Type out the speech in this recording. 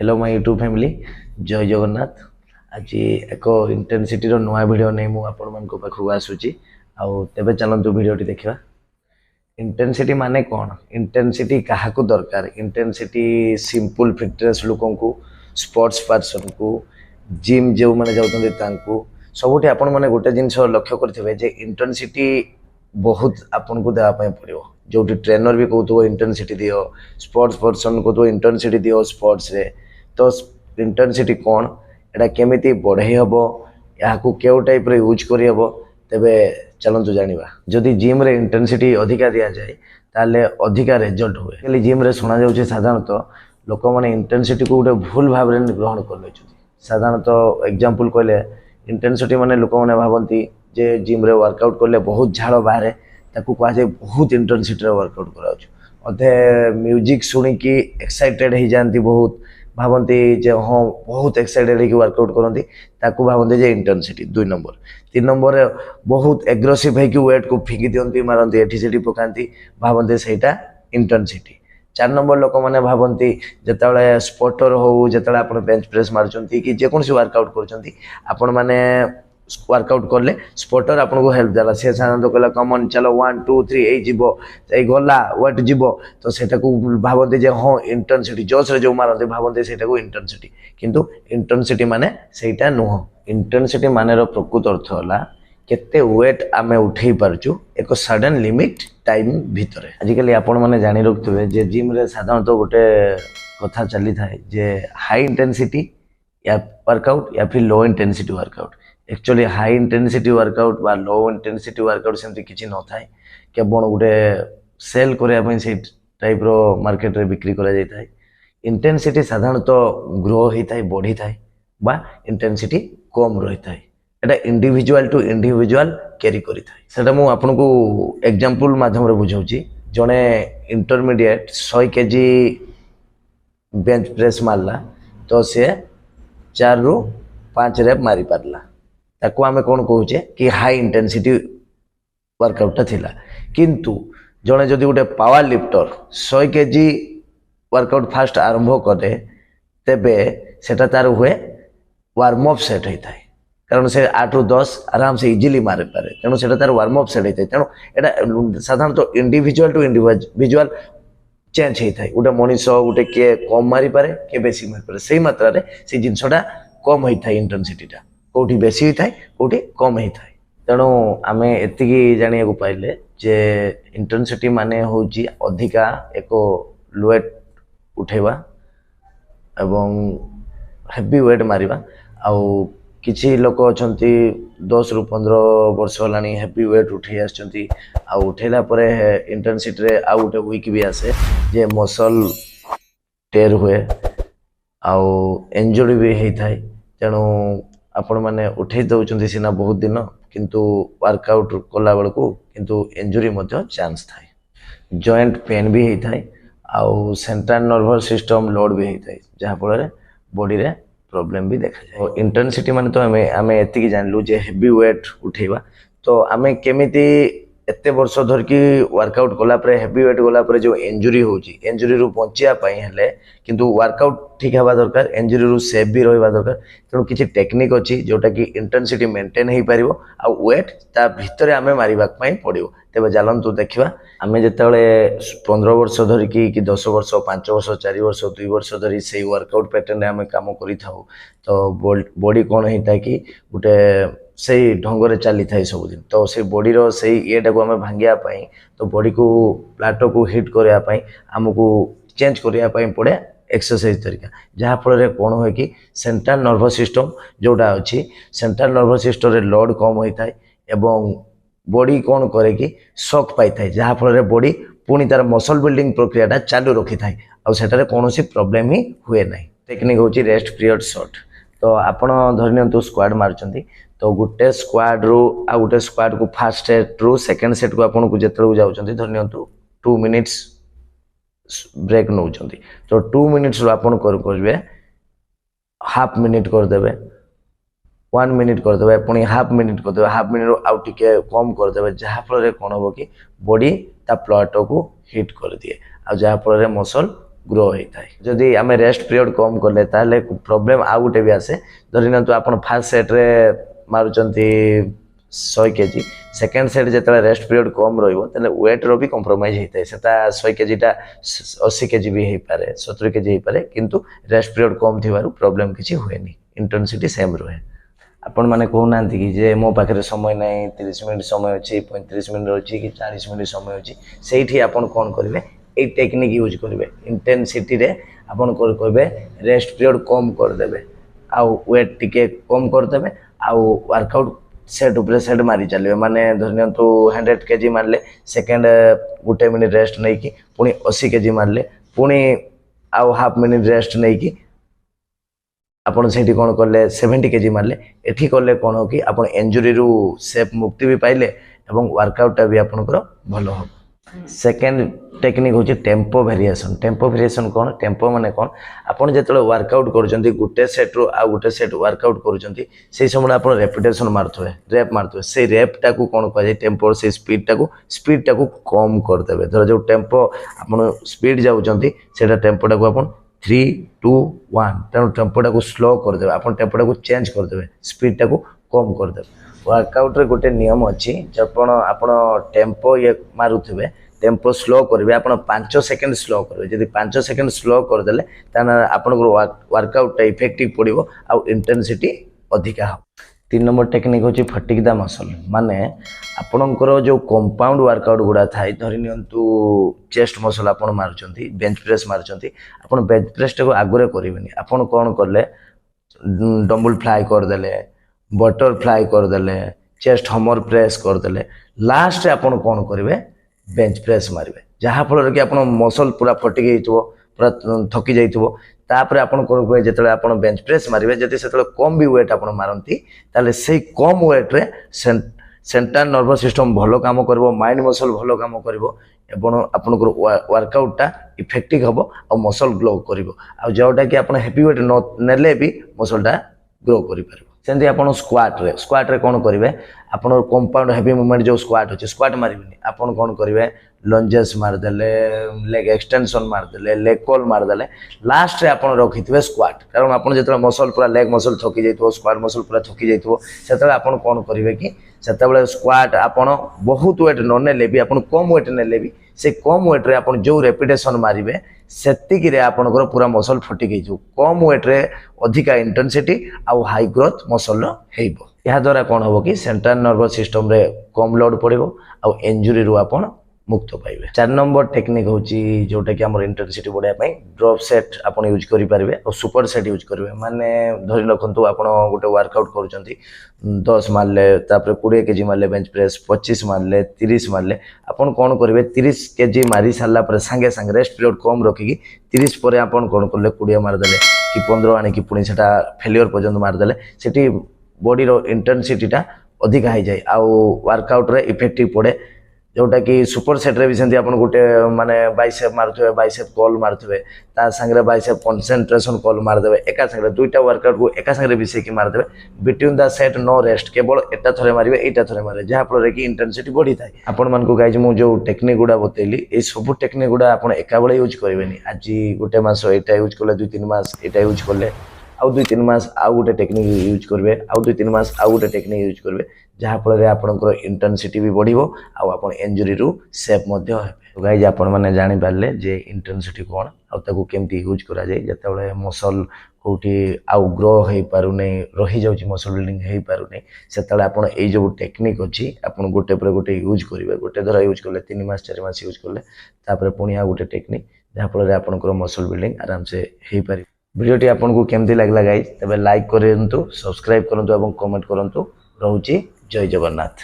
Hello my YouTube family जय जगन्नाथ। आज एक इंटेंसिटी नुआ वीडियो नहीं मुझे आपण मान पाखक आसूची आबे चलतु वीडियो देखा। इंटेंसिटी माने कौन? इंटेंसिटी क्या दरकार? इंटेंसिटी सिंपल फिटनेस लोक को, स्पोर्ट्स पर्सन को, जिम जो मैंने जाऊँ सबुठी आपण मैंने गोटे जिनस लक्ष्य करेंगे इंटेंसिटी बहुत आपन को देवाई पड़ो। जो ट्रेनर भी कहूँ इंटेंसिटी दियो, स्पोर्ट्स पर्सन कहूँ इंटेंसिटी दियो स्पोर्ट्स रे। तो इंटेंसिटी कौन, एटा केमिति बढ़ई हम, या क्यों टाइप यूज करहब, तेबे चलतु जानिबा। जदि जिम रे इंटेंसिटी अधिका दिया जाए ताले अधिका रिजल्ट हुए। खाली जिम रे सुना जाउछे साधारणतः लोक माने इंटेंसिटी को गोटे भूल भाव में ग्रहण कर लेछथि। साधारणतः एग्जांपल कहले इंटेंसिटी माने लोक माने भाबंती जे जिम रे वर्कआउट करले बहुत झाड़ बाहर, ताकू कहा जाए बहुत इंटेंसिटी रे वर्कआउट कराउछ। अधे म्यूजिक सुनिकी एक्साइटेड हो जाती, बहुत भावती जे हाँ बहुत एक्साइटेड होकर वर्कआउट करती, ताकू भावती जे इंटेंसिटी। 2 नंबर। 3 नंबर बहुत एग्रेसिव होकर वेट को फिंगी दिखती, मारती, एठी सेठी पकाती, भावती सेटा इंटेंसिटी। 4 नंबर लोक मैंने भावती जिते स्पोर्टर हो, जिते आप बेंच प्रेस मार्चंती कि जेकोसी वर्कआउट कर मैंने वर्कआउट कले स्पोर्टर आपको हेल्प देला, सी साधारणतः कहला कमन चलो 1 2 3 यही गला वेट जीव, तो सेटा को भावती जे हाँ इंटेंसिटी जोश रे जो मारती भावती सेटा को इंटेंसिटी, किंतु इंटेंसिटी माने सेटा नुह। इंटेंसिटी माने प्रकृत अर्थ है केते वेट आमे उठे पारचु एक सडन लिमिट टाइम भितर। आजिकल आपण मैंने जानी रखुवे जे जिम रे साधारणतः गोटे कथा चली थाए जे हाई इंटेंसिटी या वर्कआउट या फिर low intensity workout. Actually high intensity workout बा लो इंटेंसिटी वर्कआउट सेमती किसी न थाए, केवल गोटे सेल करने से टाइप रो मार्केट रे बिक्री करा जाय थाए। इंटेंसिटी साधारणतः ग्रो होता है, बढ़ी थाए, बा इंटेंसिटी कम रही थाए। एटा इंडिविजुअल टू इंडिविजुअल कैरी करी थाए। सेटा मु आपन को एग्जांपल माध्यम रे बुझाउची। जने इंटरमीडिएट 100 केजी बेंच प्रेस मारला तो से 4 रु 5 रेप मारी पारला, ताको आमे कौन कहूचे कि हाई इंटेंसिटी वर्कआउट थिला। किंतु जने जदि गोटे power lifter 100 KG workout fast आरंभ करे, तेबे सेटा तार हुए वार्म अप सेट होता है, कारण से 8 रु 10 आराम से इजिली मारे पारे, तेणु से तार वार्म अप सेट होता है। तेणु एटा साधारणतः इंडिविजुअल टू इंडिविजुअल चेंज होता है। गोटे मनीष गोटे किए कम मारी पारे, किए बेसी मारी पारे, से मात्रा रे से जिनसटा कम होता है। इंटेंसिटीटा कौटी बेसी होता है, कौटी कम होता है। तेणु आम एति जाना पाइले जे इंटेंसिटी माने होची अधिका एक वेट उठेवा एवं हेवी वेट मारिबा। आउ किछि लोक अछंती 10 रु 15 वर्ष होलानी हेवी वेट उठे आछंती, आ उठेला परे इंटेंसिटी रे आ गोटे वीक भी आसे जे मसल टेर हुए आउ इंजुरी भी होता है। तेणु आपण मैंने उठे दौरान सीना बहुत दिन, किंतु वर्कआउट कला बेलू किंतु इंजुरी चांस थाए। जॉइंट पेन भी होता है, आउ सेंट्रल नर्वस सिस्टम लोड भी होता है, जहाँफल बॉडी रे प्रॉब्लम भी देखा जाए। इंटेंसिटी माने तो आम एति जानलु जे हेवी वेट उठेबा, तो आम केमिति एते वर्ष धरकी वर्कआउट कला परे हेवी वेट गला परे जो इंजुरी होची, इंजुरी रु बचिया पई हेले किंतु वर्कआउट ठीक हवा दरकार, इंजुरी रु सेफ भी रहिबा दरकार। तेणु किछि टेक्निक अछि जोटा कि इंटेंसिटी मेंटेन हो पारिबो, आ वेट ता भितरे आमे मारिबा पई पड़िबो। तेबे चलंतु देखिबा। आमे जेतेबेले 15 वर्ष धरिकी कि 10 वर्ष 5 वर्ष 4 वर्ष 2 वर्ष धरी से वर्कआउट पैटर्न रे आमे काम करि थाउ, तो बॉडी कोन होता है कि गोटे से ढंग चली थाए सब दिन। तो से बॉडी रो से येटा को आमे भांगिया पई, तो बॉडी को प्लाटो को हिट करिया पई हमको चेंज करिया पई पड़े एक्सरसाइज तरीका, जहाँ फल कौन हुए कि सेंट्रल नर्वस सिस्टम जोटा अच्छी सेंट्रल नर्वस सिस्टम रे लोड कम होता है एवं बॉडी कौन करे कि शॉक पाई था, जहाँ फल बॉडी पुणी तार मसल बिल्डिंग प्रक्रिया चालू रखी थाए, आठार कौन प्रोब्लेम ही हुए ना। टेक्निक हूँ रेस्ट पीरियड शॉट। तो आपण धरनी स्क्वाड मार्चंती, तो गोटे स्क्वाड रु आ गोटे स्क्वाड को फास्ट सेट रु सेकेंड सेट को आपन को जिते जाऊँच धरनी 2 मिनिट्स ब्रेक नौ, तो 2 मिनिट्स आपन करेंगे हाफ मिनिट करदे, 1 मिनिट करदे, पुणी हाफ मिनिट करदे, हाफ मिनिट आउ टिके कम करदे, जहाँफल कौन हम कि बॉडी ता प्लाटो को हिट कर दिए, आ जहाँफल मसल ग्रो होता है जदि आम रेस्ट पीरियड कम कले ताले प्रॉब्लम आ गोटे भी आसे धरी ना आप फास्ट सेट रे मारुंट 100 kg सेकेंड सेट जो रेस्ट पीरियड कम रेट रो भी कम्प्रोमाइज होता है से 100 kg 80 kg भी हो पारे 70 kg हो पारे किंतु रेस्ट पीरियड कम थी प्रॉब्लम किसी हुए इंटेंसिटी सेम रुहे आपण मैंने कहना कि जे मो पाखे समय ना 30 मिनट समय अच्छी 35 मिनट अच्छी कि 40 मिनट समय अच्छी से आपन कौन करेंगे ये टेक्निक यूज करेंगे इंटेंसिटी रे आपन करेंगे रेस्ट पीरियड कम करदे आउ वेट टिके कम करदे आउ वर्कआउट सेट उपरे सेट मारी चलिए माने धरनिया तो 100 kg मारले सेकेंड गोटे मिनिट रेस्ट नहीं कि पुणी 80 kg मारले पुणी आउ हाफ मिनिट रेस्ट नहीं कि आपण से कौन कले 70 kg मारले एठी कले कौन हो कि आपण इंजुरी रु सेफ मुक्ति भी पाइले एवं वर्कआउट भी आपनकर भलो हो सेकेंड टेक्निक होची टेम्पो वेरिएशन कौन टेम्पो माने कौन आपण जेतले वर्कआउट करजंती गुटे सेट रो आ गुटे सेट वर्कआउट करजंती से समय आपण रेपिटेशन मारथवे रैप मारथवे से रैप टाकू कौन कह जाय टेम्पो से स्पीड टाकू कम कर देबे धर जो टेम्पो आपण स्पीड जाउचंती सेटा टेम्पो टाकू आपण 3 2 1 तेणु टेम्पो टाकू स्लो कर देबे आपण टेम्पो टाकू चेंज कर देबे स्पीड टाकू कम कर देबे वर्कआउट रे गोटे नियम अच्छी जब आपण टेम्पो ये मारुथिबे टेम्पो स्लो करेंगे आप 5 सेकेंड स्लो करेंगे जब 5 सेकेंड स्लो करदे आप वर्कआउट इफेक्टिव पड़ो आउ इंटेंसिटी अधिका हो 3 नंबर टेक्निक होची फटिक द मसल माने आपणकर जो कंपाउंड वर्कआउट गुड़ा थाए धरी नियंतु चेस्ट मसल आपण मारुचंती बेंच प्रेस मारुचंती आपण बेंच प्रेस टाको आगुरे करिवेनी आपण कोन करले डंबल फ्लाई करदेले बटरफ्लाई करदेले चेस्ट हमर प्रेस करदेले लास्ट आपण कोन करिवे बेंच प्रेस मारिवे जहाँ फल कि आप मसल पूरा फटिक पूरा थकी जाइए तापर आपण करेंगे जिते आप बेंच प्रेस मारिवे जदि से कम भी वेट आप मारती ताले से कम वेट रे सेंट्रल नर्वस सिस्टम भलो काम करिवो माइंड मसल भलो काम करिवो एवं आपनकर वर्कआउट इफेक्टिव हम और मसल ग्रो करिवो आ जोटा कि आप हेवी वेट नेले भी मसलटा ग्रो करि पारिबो सेंती आपण स्क्वाट रे कौन करेंगे आपण कंपाउंड हेवी मूवमेंट जो स्क्वाट अच्छे स्क्वाट मारिबेनी आपण कौन करेंगे लंजेस मारदेले लेग एक्सटेंशन मारदेले लेग कॉल मारदेले लास्ट रे आपण रखिथिबे स्क्वाट कारण आपण जेतले मसल पूरा लेग मसल थकी जाइतो स्क्वाट मसल पूरा थकी जाइतो सेतले आपण कौन करेंगे कि सेतबेले स्क्वाट आपण बहुत वेट न नेले भी आपण कम वेट नेले भी से कम वेट रे आपण जो रेपिटेशन मारिबे सेतिकी रे आपनकर पूरा मसल फटिक हो कम वेट रे अधिका इंटेंसिटी आउ हाई ग्रोथ मसल हेइबो या द्वारा कौन हम कि सेंट्रल नर्वस सिस्टम रे कम लोड पड़ो आउ इंजुरी रु आपण मुक्त पाइबे 4 नंबर टेक्निक होची जोटा कि हमर इंटेंसिटी बढ़ाया पई ड्रॉप सेट आपण यूज करि पारिबे और सुपर सेट यूज करिवे माने धरि रखंतु आपण गोटे वर्कआउट करूचंती 10 मारले तापर 20 केजी मारले बेंच प्रेस 25 मारले 30 मारले आपण कोन करिवे 30 केजी मारी साला पर संगे संगे रेस्ट पीरियड कम रखिकी 30 परे आपण कोन करले 20 मार देले कि 15 आनी कि पुणी सेटा फेलियर पर्यंत मार देले सेठी बॉडी रो इंटेंसिटी टा अधिक हो जाए आउ वर्कआउट रे इफेक्टिव पड़े जोटा कि सुपर सेट रे भी सेंती आपण गोटे माने बाइसेप मारथुवे बाइसेप कॉल मारथुवे ता संगे बाइसेप कंसंट्रेशन कॉल मार देबे एका संगे दुईटा वर्कआउट को एका संगे बिसे की मार देबे बिटवीन द सेट नो रेस्ट केवल एटा थरे मारिबे एटा थरे मारे जहाँ फल कि इंटेंसिटी बढ़ी थाए आपण मान को गाइज मु जो टेक्निक गुडा बतैली ए सब टेक्निक गुडा आपण एका बेले यूज करिवेनी आज गोटे मास एटा यूज करले 2-3 मास एटा यूज करले आउ 2-3 मास आउ गोटे टेक्निक यूज करबे आउ 2-3 मास आउ गोटे टेक्निक यूज करबे जहाँ फल आपंकर इंटेंसिटी भी बढ़ो आउ इंजुरी रु सेफ तो गाइज आपण मैंने जानी पारे जे इंटेंसिटी कौन आउ केमती यूज करा जाए जिते मसल कौटी आउ ग्रो हो पार नहीं रही जाऊँ मसल बिल्डिंग हो पार नहीं से आपड़ ये जो टेक्निक अच्छी आप गोटे पर गोटे यूज करेंगे गोटे धर यूज कले 3 मास 4 मास यूज कले तापर पुणी आउ गोटे टेक्निक जहाँ फल आपंकर मसल बिल्डिंग आराम से हो पार वीडियोटी आपको केमती लगला गाइज तब लाइक करूँ सब्सक्राइब करूँ और कमेंट करूँ रोची जय जगन्नाथ।